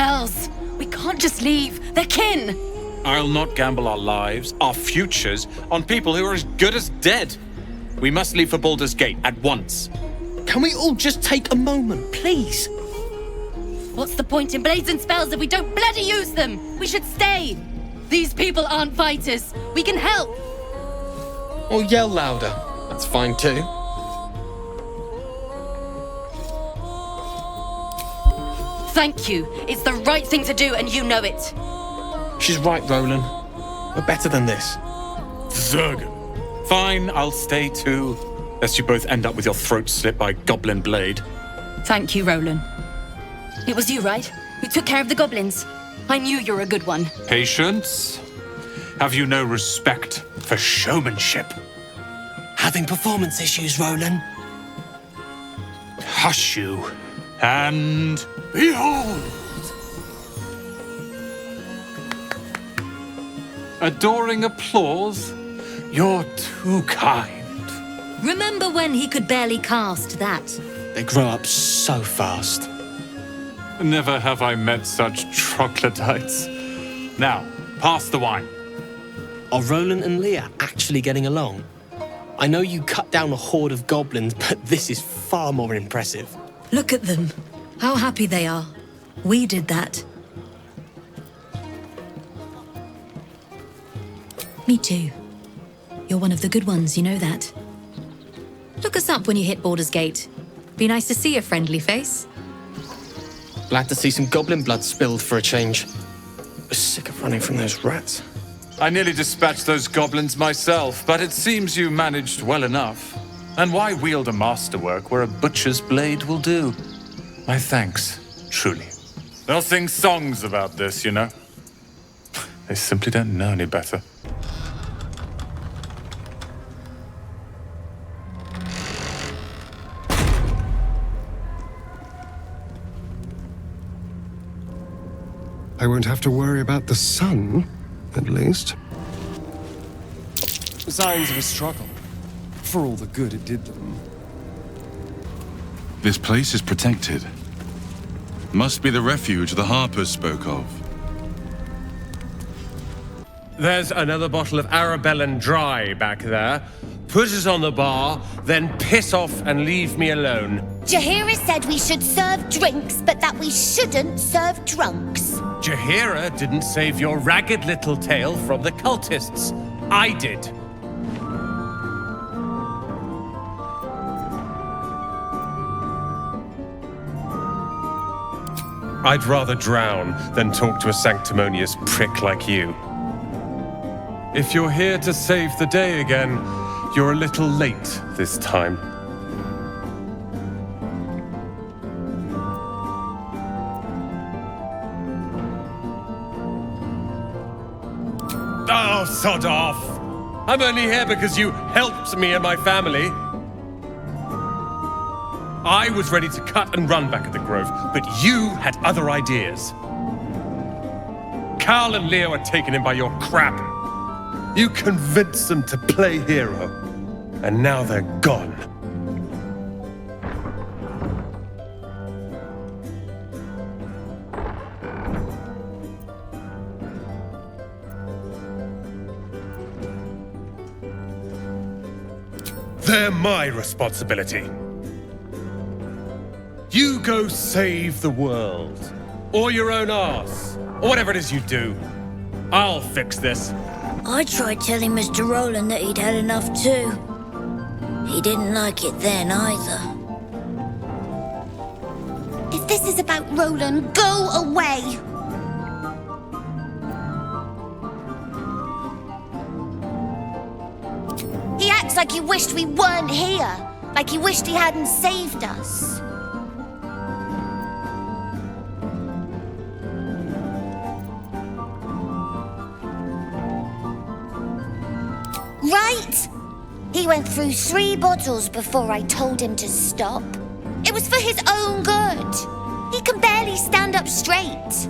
spells. We can't just leave. They're kin. I'll not gamble our lives, our futures, on people who are as good as dead. We must leave for Baldur's Gate at once. Can we all just take a moment, please? What's the point in blazing spells if we don't bloody use them? We should stay. These people aren't fighters. We can help. Or yell louder. That's fine too. Thank you. It's the right thing to do, and you know it. She's right, Roland. We're better than this. Zerg. Fine, I'll stay too. Lest you both end up with your throat slit by a goblin blade. Thank you, Roland. It was you, right? Who took care of the goblins. I knew you were a good one. Patience? Have you no respect for showmanship? Having performance issues, Roland. Hush you, and behold! Adoring applause? You're too kind. Remember when he could barely cast that? They grow up so fast. Never have I met such troglodytes. Now, pass the wine. Are Roland and Leah actually getting along? I know you cut down a horde of goblins, but this is far more impressive. Look at them. How happy they are. We did that. Me too. You're one of the good ones, you know that. Look us up when you hit Baldur's Gate. Be nice to see a friendly face. Glad to see some goblin blood spilled for a change. We're sick of running from those rats. I nearly dispatched those goblins myself, but it seems you managed well enough. And why wield a masterwork where a butcher's blade will do? My thanks, truly. They'll sing songs about this, you know. They simply don't know any better. I won't have to worry about the sun, at least. Signs of a struggle, for all the good it did them. This place is protected. Must be the refuge the Harpers spoke of. There's another bottle of Arabellan Dry back there. Put it on the bar, then piss off and leave me alone. Jahira said we should serve drinks, but that we shouldn't serve drunks. Jahira didn't save your ragged little tail from the cultists. I did. I'd rather drown than talk to a sanctimonious prick like you. If you're here to save the day again, you're a little late this time. Oh, sod off! I'm only here because you helped me and my family. I was ready to cut and run back at the Grove, but you had other ideas. Cal and Leo are taken in by your crap. You convinced them to play hero, and now they're gone. They're my responsibility. You go save the world, or your own arse, or whatever it is you do. I'll fix this. I tried telling Mr. Roland that he'd had enough too. He didn't like it then either. If this is about Roland, go away! He acts like he wished we weren't here, like he wished he hadn't saved us. Right? He went through 3 bottles before I told him to stop. It was for his own good. He can barely stand up straight.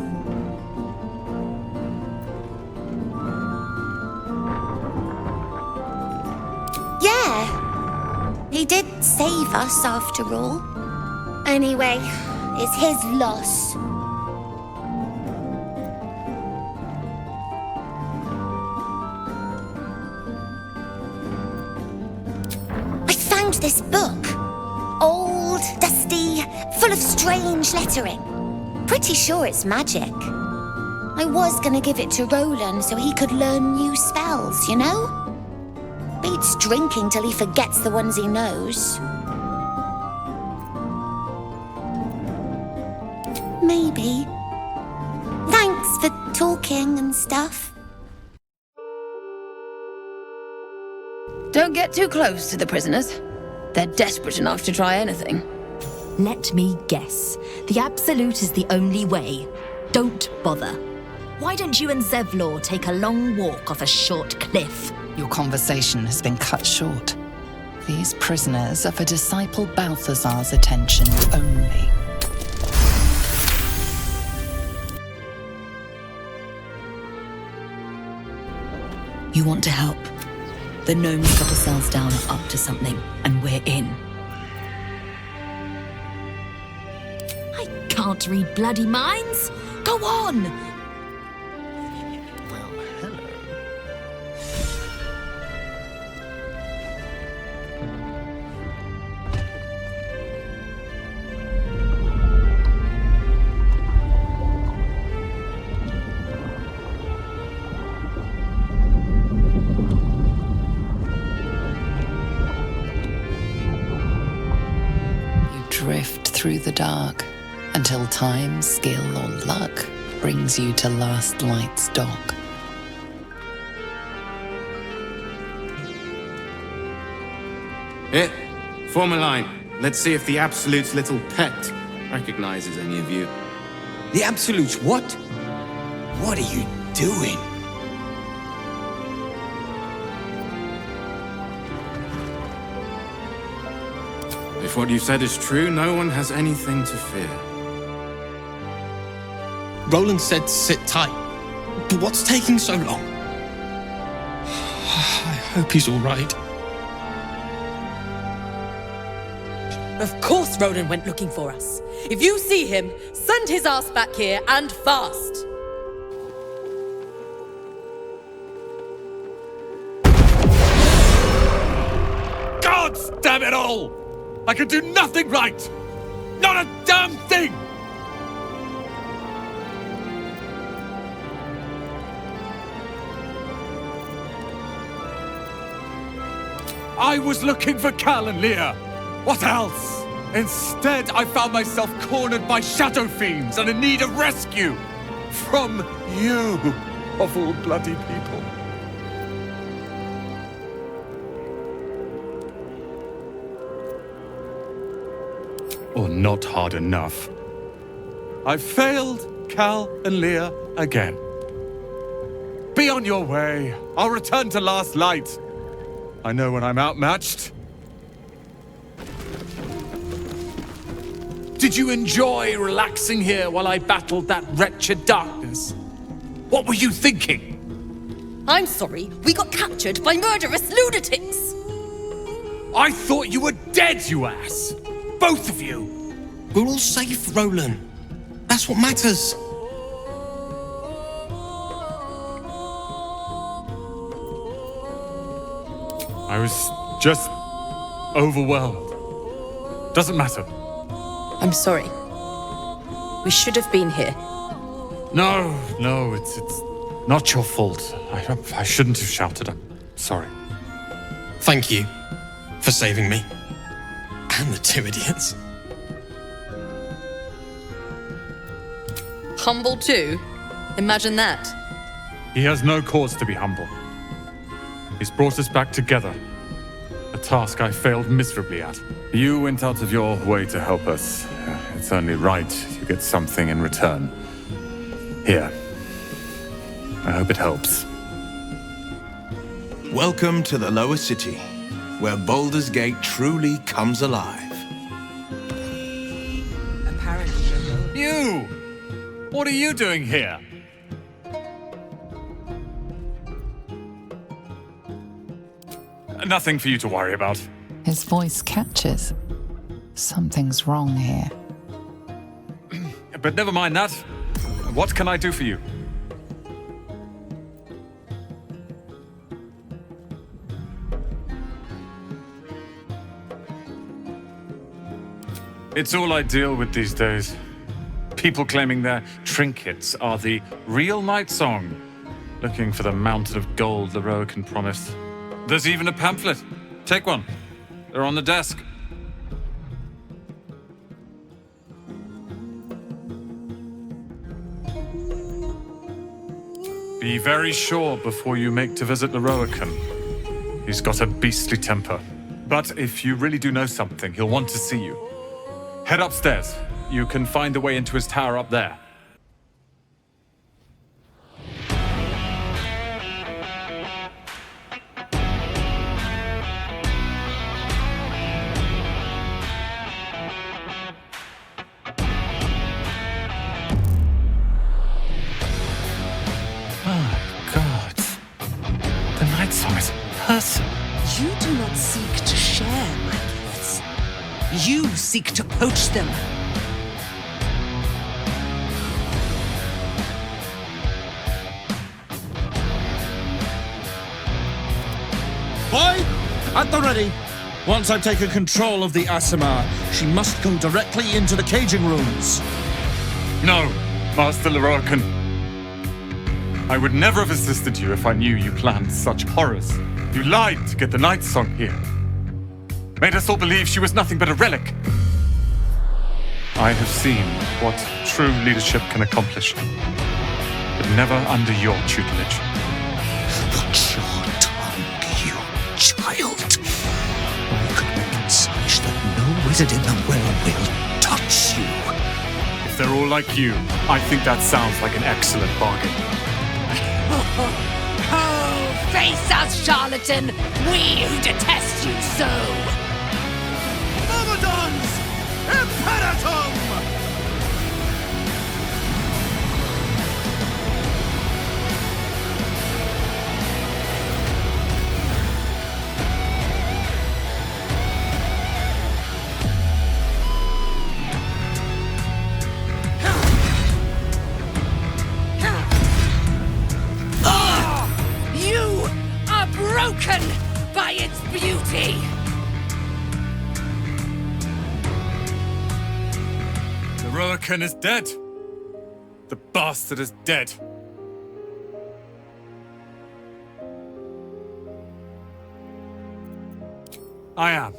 Yeah, he did save us after all. Anyway, it's his loss. found this book. Old, dusty, full of strange lettering. Pretty sure it's magic. I was gonna give it to Roland so he could learn new spells, you know? Beats drinking till he forgets the ones he knows. Maybe. Thanks for talking and stuff. Don't get too close to the prisoners. They're desperate enough to try anything. Let me guess. The absolute is the only way. Don't bother. Why don't you and Zevlor take a long walk off a short cliff? Your conversation has been cut short. These prisoners are for disciple Balthazar's attention only. You want to help? The gnomes couple cells down are up to something, and we're in. I can't read bloody minds! Go on! Well, hello. Drift through the dark until time, skill, or luck brings you to Last Light's dock. Here, form a line. Let's see if the Absolute's little pet recognizes any of you. The Absolute's what? What are you doing? If what you said is true, no one has anything to fear. Roland said sit tight. But what's taking so long? I hope he's all right. Of course Roland went looking for us. If you see him, send his ass back here, and fast. God damn it all! I can do nothing right! Not a damn thing! I was looking for Cal and Leah. What else? Instead, I found myself cornered by shadow fiends and in need of rescue. From you, of all bloody people. Or not hard enough. I failed Cal and Leah again. Be on your way. I'll return to Last Light. I know when I'm outmatched. Did you enjoy relaxing here while I battled that wretched darkness? What were you thinking? I'm sorry, we got captured by murderous lunatics! I thought you were dead, you ass! Both of you! We're all safe, Roland. That's what matters. I was just overwhelmed. Doesn't matter. I'm sorry. We should have been here. No, it's not your fault. I shouldn't have shouted. I'm sorry. Thank you for saving me. And the two idiots. Humble too? Imagine that. He has no cause to be humble. He's brought us back together. A task I failed miserably at. You went out of your way to help us. It's only right you get something in return. Here. I hope it helps. Welcome to the Lower City, where Baldur's Gate truly comes alive. Apparently. You! What are you doing here? Nothing for you to worry about. His voice catches. Something's wrong here. But never mind that. What can I do for you? It's all I deal with these days. People claiming their trinkets are the real night song, looking for the mountain of gold the Rowan promised. There's even a pamphlet. Take one. They're on the desk. Be very sure before you make to visit the Rowan. He's got a beastly temper. But if you really do know something, he'll want to see you. Head upstairs. You can find the way into his tower up there. Oh, God. The night song is a person. You do not seek to share my gifts. You seek to poach them. Boy, at the ready. Once I've taken control of the Aasimar, she must go directly into the caging rooms. No, Master Rowan. I would never have assisted you if I knew you planned such horrors. You lied to get the night song here. Made us all believe she was nothing but a relic. I have seen what true leadership can accomplish, but never under your tutelage. Watch your tongue, you child. I could make it such that no wizard in the realm will touch you. If they're all like you, I think that sounds like an excellent bargain. Oh, face us, charlatan! We who detest you so! Myrmidons! Imperatum! You are broken by its beauty! The Rowan is dead. The bastard is dead. I am.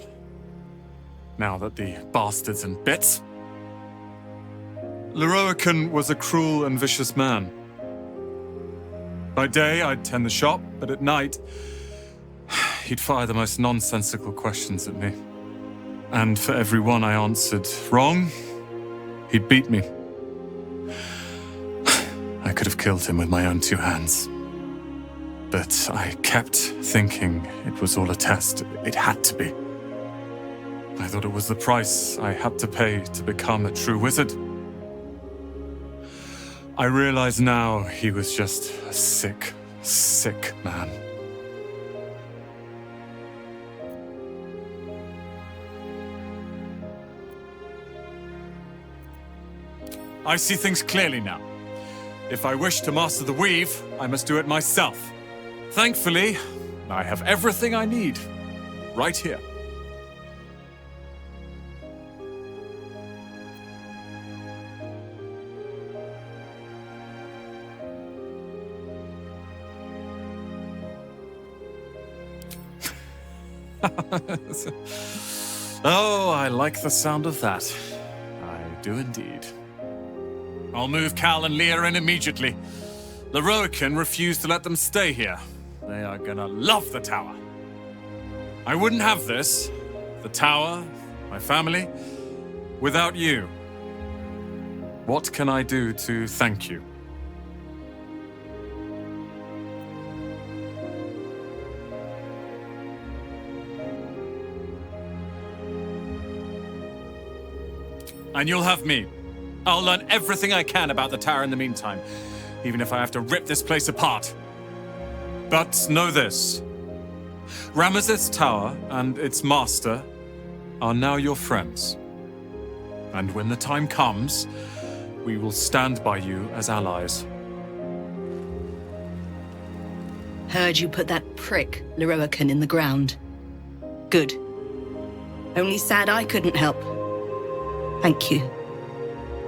Now that the bastard's in bits. Leroican was a cruel and vicious man. By day, I'd tend the shop, but at night, he'd fire the most nonsensical questions at me. And for every one I answered wrong, he'd beat me. I could have killed him with my own two hands. But I kept thinking it was all a test. It had to be. I thought it was the price I had to pay to become a true wizard. I realize now he was just a sick, sick man. I see things clearly now. If I wish to master the weave, I must do it myself. Thankfully, I have everything I need right here. Oh, I like the sound of that. I do indeed. I'll move Cal and Leah in immediately. The Rowan refused to let them stay here. They are gonna love the tower. I wouldn't have this, the tower, my family, without you. What can I do to thank you? And you'll have me. I'll learn everything I can about the tower in the meantime, even if I have to rip this place apart. But know this. Ramesses Tower and its master are now your friends. And when the time comes, we will stand by you as allies. Heard you put that prick, Leroican, in the ground. Good. Only sad I couldn't help. Thank you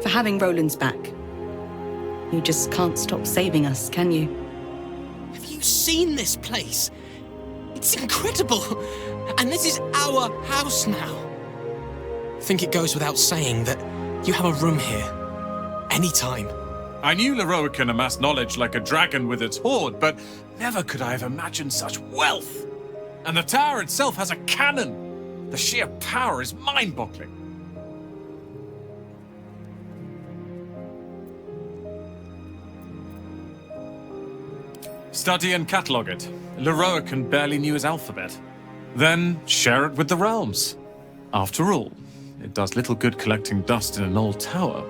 for having Roland's back. You just can't stop saving us, can you? Have you seen this place? It's incredible. And this is our house now. I think it goes without saying that you have a room here. Anytime. I knew Leroican amassed knowledge like a dragon with its hoard, but never could I have imagined such wealth. And the tower itself has a cannon. The sheer power is mind-boggling. Study and catalogue it. Leroican barely knew his alphabet. Then share it with the realms. After all, it does little good collecting dust in an old tower.